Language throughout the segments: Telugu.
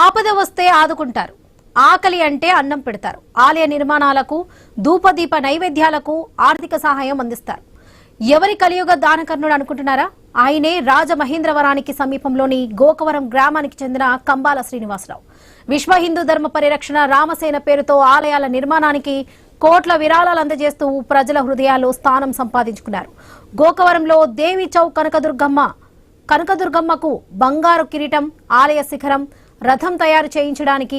ఆపద వస్తే ఆదుకుంటారు. ఆకలి అంటే అన్నం పెడతారు. ఆలయ నిర్మాణాలకు, ధూపదీప నైవేద్యాలకు ఆర్థిక సహాయం అందిస్తారు. ఎవరి కలియుగ దానకర్ణుడు అనుకుంటున్నారా? ఆయనే రాజమహేంద్రవరానికి సమీపంలోని గోకవరం గ్రామానికి చెందిన కంబాల శ్రీనివాసరావు. విశ్వ హిందూ ధర్మ పరిరక్షణ రామసేన పేరుతో ఆలయాల నిర్మాణానికి కోట్ల విరాళాలు అందజేస్తూ ప్రజల హృదయాల్లో స్థానం సంపాదించుకున్నారు. గోకవరంలో దేవి చౌక్ కనకదుర్గమ్మకు బంగారు కిరీటం, ఆలయ శిఖరం, రథం తయారు చేయించడానికి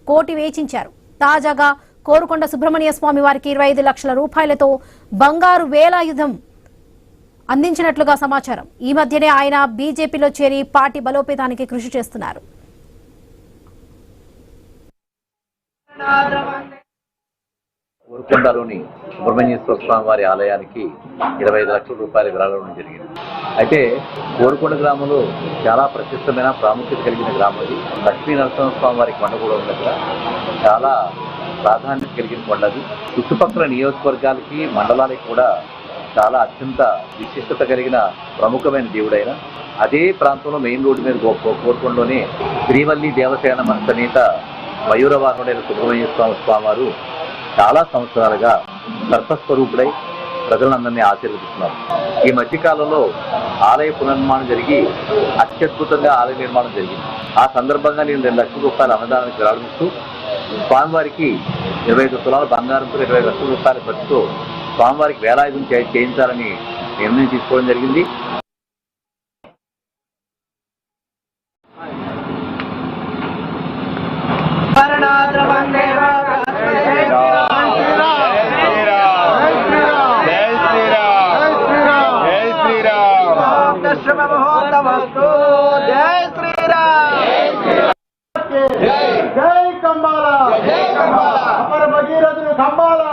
కోటి వేచించారు. తాజాగా కోరుకొండ సుబ్రహ్మణ్య స్వామి వారికి 25 లక్షల రూపాయలతో బంగారు వేలాయుధం అందించినట్లుగా సమాచారం. ఈ మధ్యనే ఆయన బీజేపీలో చేరి పార్టీ బలోపేతానికి కృషి చేస్తున్నారు. కోరుకొండలోని సుబ్రహ్మణ్యేశ్వర స్వామి వారి ఆలయానికి 25 లక్షల రూపాయల విరాళం జరిగింది. అయితే కోరుకొండ గ్రామంలో చాలా ప్రసిద్ధమైన ప్రాముఖ్యత కలిగిన గ్రామం ఇది. లక్ష్మీ నరసింహస్వామి వారి కొండ కూడా ఉంది. దగ్గర చాలా ప్రాధాన్యత కలిగిన కొండది. చుట్టుపక్కల నియోజకవర్గాలకి, మండలాలకి కూడా చాలా అత్యంత విశిష్టత కలిగిన ప్రముఖమైన దేవుడైన అదే ప్రాంతంలో మెయిన్ రోడ్డు మీద కోరుకొండలోనే శ్రీవల్లి దేవసేన సమేత మయూరవాహనుడైన సుబ్రహ్మణ్య స్వామి వారు చాలా సంవత్సరాలుగా సర్పస్వరూపుడై ప్రజలందరినీ ఆశీర్వదిస్తున్నారు. ఈ మధ్యకాలంలో ఆలయ పునర్నిర్మాణం జరిగి అత్యద్భుతంగా ఆలయ నిర్మాణం జరిగింది. ఆ సందర్భంగా నేను 2 లక్షల రూపాయల అన్నదానానికి విరాళిస్తూ స్వామివారికి 25 తులాల బంగారంతో 25 లక్షల రూపాయల ఖర్చుతో స్వామివారికి వేలాయుధం చేయించాలని నిర్ణయం తీసుకోవడం జరిగింది. जय श्री राम, जय कंबाला, अमर भगीरथ कंबाला।